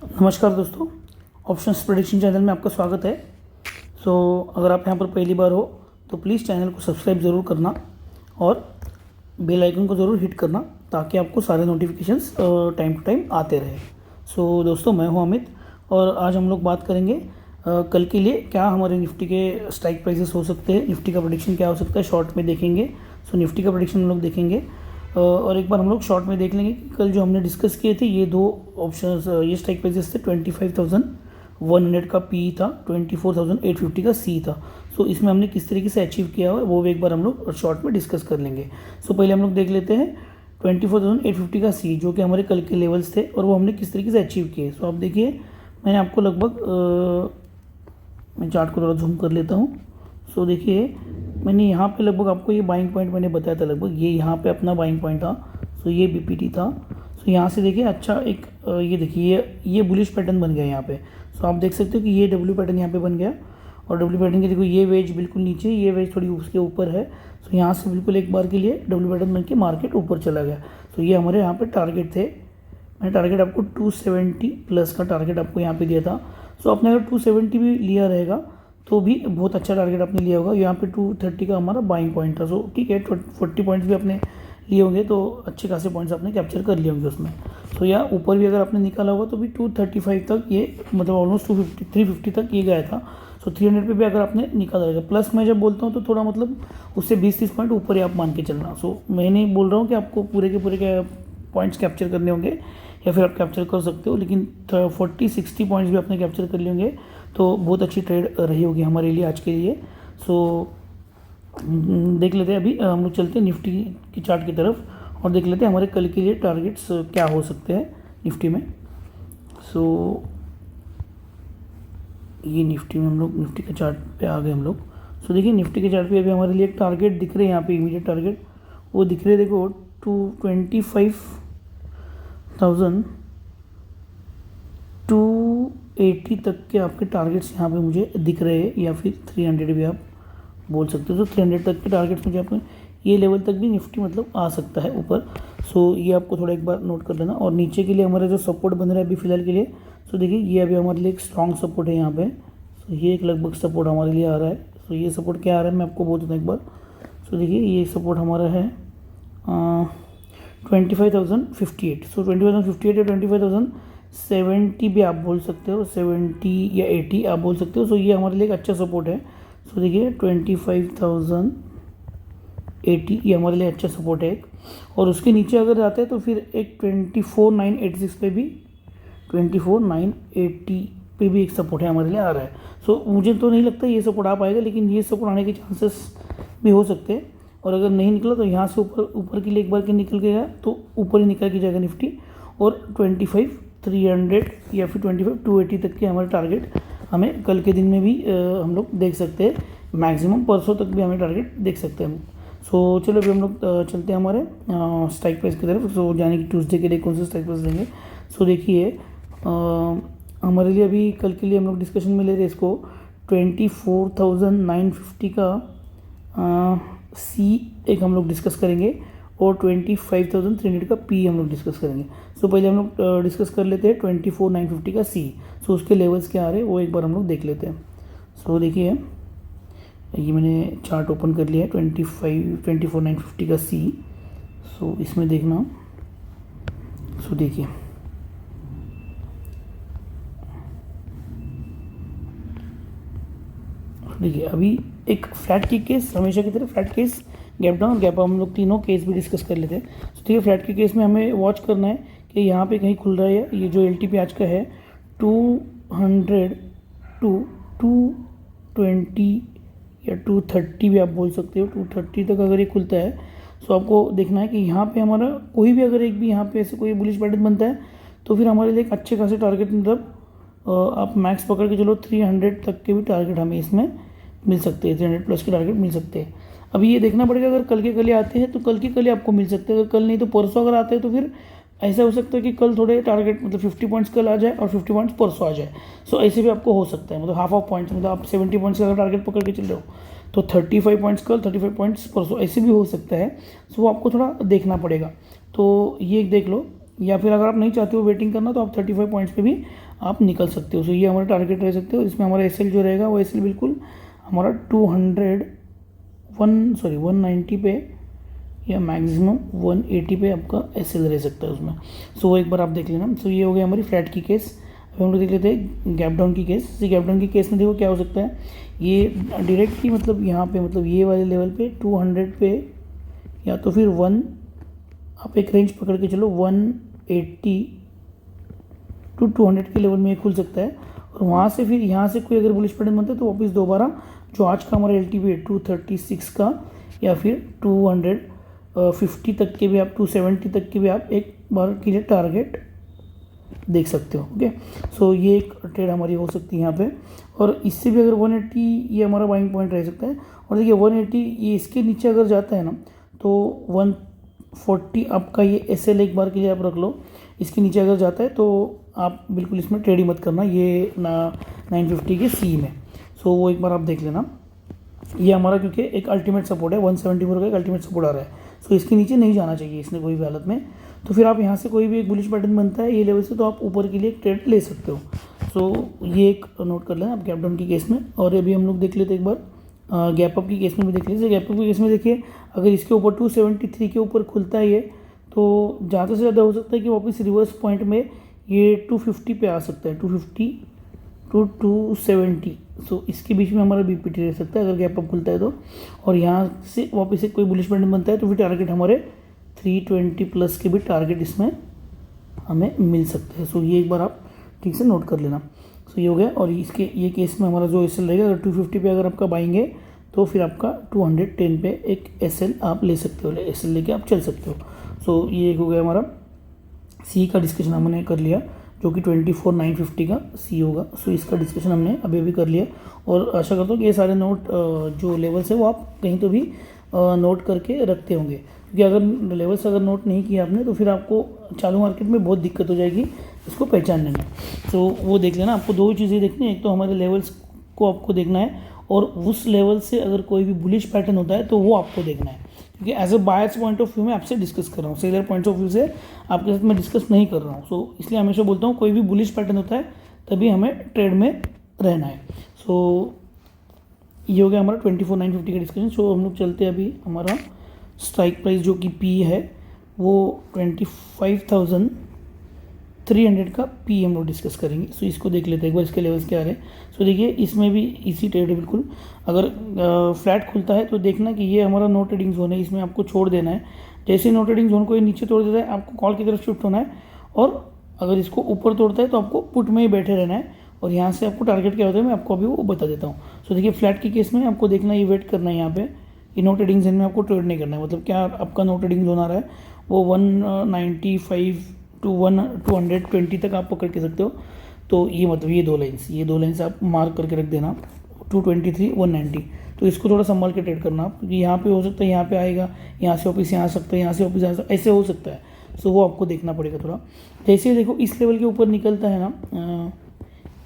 नमस्कार दोस्तों, options prediction channel में आपका स्वागत है। अगर आप यहाँ पर पहली बार हो तो प्लीज़ चैनल को सब्सक्राइब ज़रूर करना और बेल आइकन को ज़रूर हिट करना ताकि आपको सारे नोटिफिकेशंस टाइम टू टाइम आते रहे। दोस्तों, मैं हूँ अमित और आज हम लोग बात करेंगे कल के लिए क्या हमारे निफ्टी के स्ट्राइक प्राइसेस हो सकते हैं, निफ्टी का प्रेडिक्शन क्या हो सकता है, शॉर्ट में देखेंगे। निफ्टी का प्रेडिक्शन हम लोग देखेंगे और एक बार हम लोग शॉर्ट में देख लेंगे कि कल जो हमने डिस्कस किए थे ये दो ऑप्शंस, ये स्ट्राइक प्राइसेस थे। 25,100 का पी था, 24,850 का सी था। इसमें हमने किस तरीके से अचीव किया हुआ है वो भी एक बार हम लोग शॉर्ट में डिस्कस कर लेंगे। पहले हम लोग देख लेते हैं 24,850 का सी जो कि हमारे कल के लेवल्स थे और वो हमने किस तरीके से अचीव किए। आप देखिए, मैंने आपको लगभग मैं चार्ट को थोड़ा जूम कर लेता हूँ। देखिए, मैंने यहाँ पे लगभग आपको ये बाइंग पॉइंट मैंने बताया था, लगभग ये यहाँ पे अपना बाइंग पॉइंट था। ये बीपीटी था। यहाँ से देखिए अच्छा एक ये देखिए ये बुलिश पैटर्न बन गया यहाँ पे। आप देख सकते हो कि ये डब्ल्यू पैटर्न यहाँ पे बन गया और डब्ल्यू पैटर्न के देखो ये वेज बिल्कुल नीचे, ये वेज थोड़ी उसके ऊपर है। यहाँ से बिल्कुल एक बार के लिए डब्ल्यू पैटर्न बन के मार्केट ऊपर चला गया। ये हमारे यहाँ पे टारगेट थे। मैंने टारगेट आपको 270 प्लस का टारगेट आपको यहाँ पे दिया था। आपने अगर 270 भी लिया रहेगा तो भी बहुत अच्छा टारगेट आपने लिया होगा। यहाँ पे 230 का हमारा बाइंग पॉइंट था। ठीक है, 40 पॉइंट्स भी आपने लिए होंगे तो अच्छे खासे पॉइंट्स आपने कैप्चर कर लिए होंगे उसमें। या ऊपर भी अगर आपने निकाला होगा तो भी 235 तक ये मतलब ऑलमोस्ट 350 तक ये गया था। 300 पे भी अगर आपने निकाला रहेगा, प्लस मैं जब बोलता हूँ तो थोड़ा मतलब उससे 20-30 पॉइंट ऊपर ही आप मान के चलना। मैं नहीं बोल रहा हूँ कि आपको पूरे के पूरे पॉइंट्स कैप्चर करने होंगे या फिर आप कैप्चर कर सकते हो, लेकिन 40-60 पॉइंट्स भी आपने कैप्चर कर लिए होंगे तो बहुत अच्छी ट्रेड रही होगी हमारे लिए आज के लिए। देख लेते हैं, अभी हम लोग चलते हैं निफ्टी की चार्ट की तरफ और देख लेते हैं हमारे कल के लिए टारगेट्स क्या हो सकते हैं निफ्टी में। ये निफ्टी में हम लोग निफ्टी के चार्ट पे आ गए हम लोग। देखिए, निफ्टी के चार्ट पे अभी हमारे लिए एक टारगेट दिख रहे हैं, यहाँ पे इमीडिएट टारगेट वो दिख रहे हैं। देखो 25,280 तक के आपके टारगेट्स यहाँ पे मुझे दिख रहे हैं, या फिर 300 भी आप बोल सकते हो। 300 तक के टारगेट्स मुझे आपको ये लेवल तक भी निफ्टी मतलब आ सकता है ऊपर। ये आपको थोड़ा एक बार नोट कर लेना। और नीचे के लिए हमारा जो सपोर्ट बन रहा है अभी फ़िलहाल के लिए, देखिए ये अभी हमारे लिए एक स्ट्रॉन्ग सपोर्ट है यहाँ पे। ये एक लगभग सपोर्ट हमारे लिए आ रहा है। ये सपोर्ट क्या आ रहा है मैं आपको बोल देता हूँ एक बार। देखिए ये सपोर्ट हमारा है 25,058। 25,058 या 25,070 भी आप बोल सकते हो, 70 या 80 आप बोल सकते हो। ये हमारे लिए एक अच्छा सपोर्ट है। देखिए 25,080 ये हमारे लिए अच्छा सपोर्ट है। और उसके नीचे अगर जाते हैं तो फिर एक 24,986 पे भी 24,980 पे भी एक सपोर्ट है हमारे लिए आ रहा है। मुझे तो नहीं लगता ये सपोर्ट आ पाएगा, लेकिन ये सपोर्ट आने के चांसेस भी हो सकते हैं। और अगर नहीं निकला तो यहाँ से ऊपर के लिए एक बार के निकल गया तो ऊपर ही निकल के जाएगा निफ्टी। और 25,300 या फिर 25,280 तक के हमारे टारगेट हमें कल के दिन में भी हम लोग देख सकते हैं। मैक्सिमम परसों तक भी हमें टारगेट देख सकते हैं हम। चलो अभी हम लोग चलते हैं हमारे स्ट्राइक प्राइस की तरफ। जाने की ट्यूसडे के लिए कौन सा स्ट्राइक प्राइस देंगे। देखिए हमारे लिए अभी कल के लिए हम लोग डिस्कशन में ले रहे हैं इसको 24,950 का सी एक हम लोग डिस्कस करेंगे और 25,300 का पी हम लोग डिस्कस करेंगे। पहले हम लोग डिस्कस कर लेते हैं 24,950 का सी। उसके लेवल्स क्या आ रहे हैं वो एक बार हम लोग देख लेते हैं। देखिए ये मैंने चार्ट ओपन कर लिया है 24,950 का सी। इसमें देखना। देखिए अभी एक फ्लैट की केस हमेशा की तरह flat case, gap down, gap up, हम लोग तीनों केस भी डिस्कस कर लेते हैं। ठीक है, फ्लैट के केस में हमें वॉच करना है कि यहाँ पे कहीं खुल रहा है। ये जो LTP आज का है 200 टू 220 या 230 भी आप बोल सकते हो। 230 तक अगर ये खुलता है आपको देखना है कि यहाँ पे हमारा कोई भी अगर एक भी यहाँ पे ऐसे कोई बुलिश पैटर्न बनता है तो फिर हमारे लिए एक अच्छे खासे टारगेट मतलब आप मैक्स पकड़ के चलो 300 तक के भी टारगेट हमें इसमें मिल सकते हैं, 300 प्लस के टारगेट मिल सकते हैं। अभी ये देखना पड़ेगा, अगर कल के कल आते हैं तो कल के कल आपको मिल सकते हैं, अगर कल नहीं तो परसों अगर आते हैं तो फिर ऐसा हो सकता है कि कल थोड़े टारगेट मतलब 50 पॉइंट्स कल आ जाए और 50 पॉइंट्स परसों आ जाए। ऐसे भी आपको हो सकता है, मतलब हाफ ऑफ पॉइंट्स, मतलब आप 70 पॉइंट्स का अगर टारगेट पकड़ के चल रहे हो तो 35 पॉइंट्स कल, 35 पॉइंट्स परसों, ऐसे भी हो सकता है। वो आपको थोड़ा देखना पड़ेगा। ये देख लो या फिर अगर आप नहीं चाहते हो वेटिंग करना तो आप 35 पॉइंट्स पे भी आप निकल सकते हो। सो ये हमारा टारगेट रह सकते हो। इसमें हमारा एसएल जो रहेगा वो एसएल बिल्कुल हमारा 190 पे या मैक्सिमम 180 पे आपका एसएल रह सकता है उसमें। सो वो एक बार आप देख लेना। सो ये हो गया हमारी फ्लैट की केस। अब हम लोग देख लेते हैं गैप डाउन की केस। गैप डाउन की केस में देखो क्या हो सकता है, ये डायरेक्टली मतलब यहाँ पे मतलब ये वाले लेवल पे 200 पे या तो फिर आप एक रेंज पकड़ के चलो 180 टू 200 के लेवल में ये खुल सकता है। और वहाँ से फिर यहाँ से कोई अगर बुलिश पैटर्न बनता है तो वापस दोबारा जो आज का हमारा LTP है 236 का या फिर 250 तक के भी आप 270 तक के भी आप एक बार के लिए टारगेट देख सकते हो। ओके, सो ये एक ट्रेड हमारी हो सकती है यहाँ पे। और इससे भी अगर 180 ये हमारा बाइंग पॉइंट रह सकता है। और देखिए 180 ये इसके नीचे अगर जाता है ना तो 140 आपका ये SL एक बार के लिए आप रख लो। इसके नीचे अगर जाता है तो आप बिल्कुल इसमें ट्रेड ही मत करना ये ना 950 के सी में। सो वो एक बार आप देख लेना। ये हमारा क्योंकि एक अल्टीमेट सपोर्ट है 174 का एक अल्टीमेट सपोर्ट आ रहा है। सो इसके नीचे नहीं जाना चाहिए इसने कोई भी हालत में। तो फिर आप यहाँ से कोई भी एक बुलिश पैटर्न बनता है ये लेवल से तो आप ऊपर के लिए एक ट्रेड ले सकते हो। सो ये एक नोट कर लेना आप गैप डाउन की केस में। और अभी हम लोग देख लेते एक बार गैप अप की केस में भी देख लीजिए। गैप अप की केस में देखिए अगर इसके ऊपर 273 के ऊपर खुलता है ये तो ज़्यादा से ज़्यादा हो सकता है कि वापस रिवर्स पॉइंट में ये 250 पे आ सकता है, 250 टू 270। सो इसके बीच में हमारा BPT रह सकता है अगर गैप अप खुलता है तो। और यहाँ से वापस से कोई बुलिश पैटर्न बनता है तो फिर टारगेट हमारे 320 प्लस के भी टारगेट इसमें हमें मिल सकते हैं। सो ये एक बार आप ठीक से नोट कर लेना। सो ये हो गया। और इसके ये केस में हमारा जो SL रहेगा अगर 250 पे अगर आपका बाइंग है तो फिर आपका 210 पे एक SL आप ले सकते हो, SL लेके आप चल सकते हो। सो ये एक हो गया हमारा C का डिस्कशन हमने कर लिया जो कि 24,950 का C होगा। सो इसका डिस्कशन हमने अभी अभी कर लिया। और आशा करता हूँ कि ये सारे नोट जो लेवल्स है वो आप कहीं तो भी नोट करके रखते होंगे, क्योंकि अगर लेवल्स अगर नोट नहीं किया आपने तो फिर आपको चालू मार्केट में बहुत दिक्कत हो जाएगी इसको पहचानने में। तो वो देख लेना। आपको दो ही चीज़ें देखनी है, एक तो हमारे लेवल्स को आपको देखना है और उस लेवल से अगर कोई भी बुलिश पैटर्न होता है तो वो आपको देखना है, क्योंकि as a buyer's point of view में आपसे डिस्कस कर रहा हूँ, सेलर पॉइंट ऑफ व्यू से आपके साथ मैं डिस्कस नहीं कर रहा हूँ। सो इसलिए हमेशा बोलता हूँ कोई भी बुलिश पैटर्न होता है तभी हमें ट्रेड में रहना है। सो ये हो गया हमारा 24,950 का डिस्कशन। सो हम लोग चलते हैं अभी हमारा स्ट्राइक प्राइस जो कि P है वो 25,300 का P हम लोग डिस्कस करेंगे। सो इसको देख लेते हैं एक बार इसके लेवल्स क्या आ रहे हैं। सो देखिए इसमें भी इसी ट्रेड है बिल्कुल। अगर फ्लैट खुलता है तो देखना कि ये हमारा नो ट्रेडिंग जोन है, इसमें आपको छोड़ देना है। जैसे नो ट्रेडिंग जोन को ये नीचे तोड़ देता है आपको कॉल की तरफ शिफ्ट होना है, और अगर इसको ऊपर तोड़ता है तो आपको पुट में ही बैठे रहना है। और यहाँ से आपको टारगेट क्या होता है मैं आपको अभी वो बता देता हूँ। सो देखिए फ्लैट की केस में आपको देखना ये वेट करना है यहाँ पे, ये नो ट्रेडिंग जोन में आपको ट्रेड नहीं करना है। मतलब क्या आपका नो ट्रेडिंग जोन आ रहा है वो 195 टू 220 तक आप पकड़ के सकते हो। तो ये मतलब ये दो लाइन्स आप मार्क करके रख देना 223 190। तो इसको थोड़ा संभाल के ट्रेड करना आप, क्योंकि यहाँ पे हो सकता है यहाँ पे आएगा, यहाँ से वापस यहाँ आ सकता है, यहाँ से वापस आ सकता है, ऐसे हो सकता है। सो वो आपको देखना पड़ेगा थोड़ा। जैसे ही देखो इस लेवल के ऊपर निकलता है ना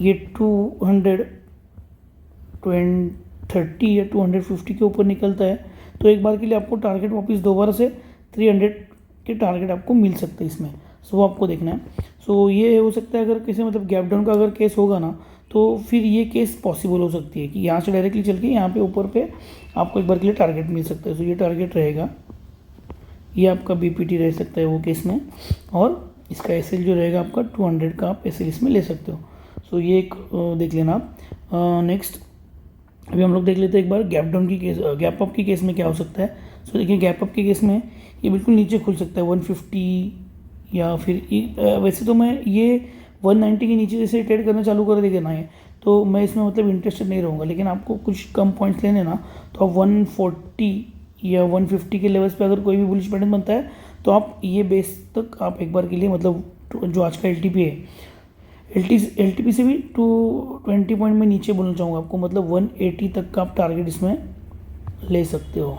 ये 230 या 250 के ऊपर निकलता है तो एक बार के लिए आपको टारगेट वापस दोबारा से 300 के टारगेट आपको मिल सकते हैं इसमें। सो वो आपको देखना है। सो ये हो सकता है अगर किसी मतलब गैप डाउन का अगर केस होगा ना तो फिर ये केस पॉसिबल हो सकती है कि यहाँ से डायरेक्टली चल के यहाँ पे ऊपर पे आपको एक बार के लिए टारगेट मिल सकता है। सो ये टारगेट रहेगा, ये आपका BPT रह सकता है वो केस में। और इसका SL जो रहेगा आपका 200 का आप SL इसमें ले सकते हो। सो ये एक देख लेना आप। नेक्स्ट अभी हम लोग देख लेते हैं एक बार गैप डाउन की केस, गैप अप की केस में क्या हो सकता है। सो देखिए गैप अप के केस में ये बिल्कुल नीचे खुल सकता है 150 या फिर वैसे तो मैं ये 190 के नीचे जैसे ट्रेड करना चालू कर देगा ना है तो मैं इसमें मतलब इंटरेस्टेड नहीं रहूँगा, लेकिन आपको कुछ कम पॉइंट्स लेने ना तो आप 140 या 150 के लेवल्स पे अगर कोई भी बुलिश पैटर्न बनता है तो आप ये बेस तक आप एक बार के लिए मतलब जो आज का LTP है LTP से भी 220 पॉइंट में नीचे बोलना चाहूँगा आपको, मतलब 180 तक का आप टारगेट इसमें ले सकते हो।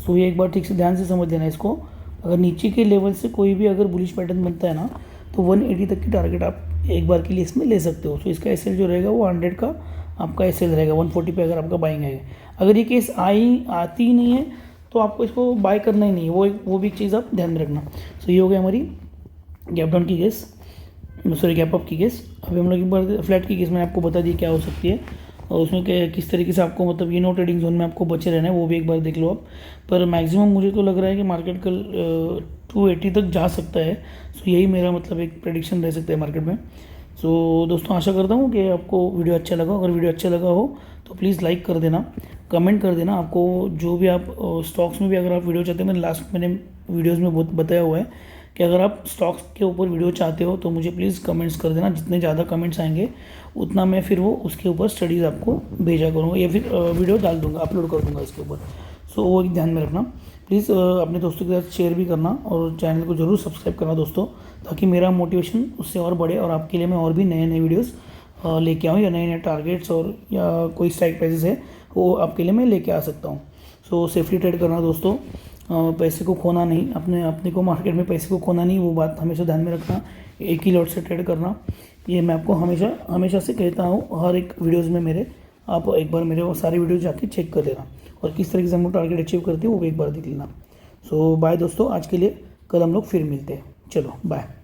सो ये एक बार ठीक से ध्यान से समझ लेना इसको। अगर नीचे के लेवल से कोई भी अगर बुलिश पैटर्न बनता है ना तो 180 तक की टारगेट आप एक बार के लिए इसमें ले सकते हो। सो इसका SL जो रहेगा वो 100 का आपका SL रहेगा, 140 पे अगर आपका बाइंग है। अगर ये केस आती ही नहीं है तो आपको इसको बाय करना ही नहीं है, वो भी एक चीज़ आप ध्यान में रखना। सो ये हो गया हमारी गैप डाउन की केस, सॉरी गैप अप की केस। अभी हम लोग एक बार फ्लैट की केस में आपको बता दी क्या हो सकती है और उसमें किस तरीके से आपको मतलब ये नो ट्रेडिंग जोन में आपको बचे रहना है, वो भी एक बार देख लो आप। पर मैक्सिमम मुझे तो लग रहा है कि मार्केट कल 280 तक जा सकता है। सो यही मेरा मतलब एक प्रेडिक्शन रह सकता है मार्केट में। सो दोस्तों आशा करता हूँ कि आपको वीडियो अच्छा लगा। अगर वीडियो अच्छा लगा हो तो प्लीज़ लाइक कर देना, कमेंट कर देना। आपको जो भी आप स्टॉक्स में भी अगर आप वीडियो चाहते हैं, मैंने वीडियोज़ में बहुत बताया हुआ है कि अगर आप स्टॉक्स के ऊपर वीडियो चाहते हो तो मुझे प्लीज़ कमेंट्स कर देना। जितने ज़्यादा कमेंट्स आएंगे उतना मैं फिर वो उसके ऊपर स्टडीज़ आपको भेजा करूँगा या फिर वीडियो डाल दूँगा, अपलोड कर दूँगा इसके ऊपर। सो वो एक ध्यान में रखना प्लीज़। अपने दोस्तों के साथ शेयर भी करना और चैनल को ज़रूर सब्सक्राइब करना दोस्तों, ताकि मेरा मोटिवेशन उससे और बढ़े और आपके लिए मैं और भी नए नए वीडियोस लेके आऊँ, या नए नए टारगेट्स और या कोई स्ट्राइक प्राइसेस है वो आपके लिए मैं लेके आ सकता हूँ। सो सेफली ट्रेड करना दोस्तों, पैसे को खोना नहीं, अपने को मार्केट में पैसे को खोना नहीं, वो बात हमेशा ध्यान में रखना। एक ही लॉट से ट्रेड करना, ये मैं आपको हमेशा से कहता हूँ हर एक वीडियोज़ में मेरे। आप एक बार मेरे वो सारे वीडियोज़ जाके चेक कर लेना और किस तरीके से हम लोग टारगेट अचीव करते हैं वो भी एक बार देख लेना। सो बाय दोस्तों, आज के लिए, कल हम लोग फिर मिलते हैं। चलो बाय।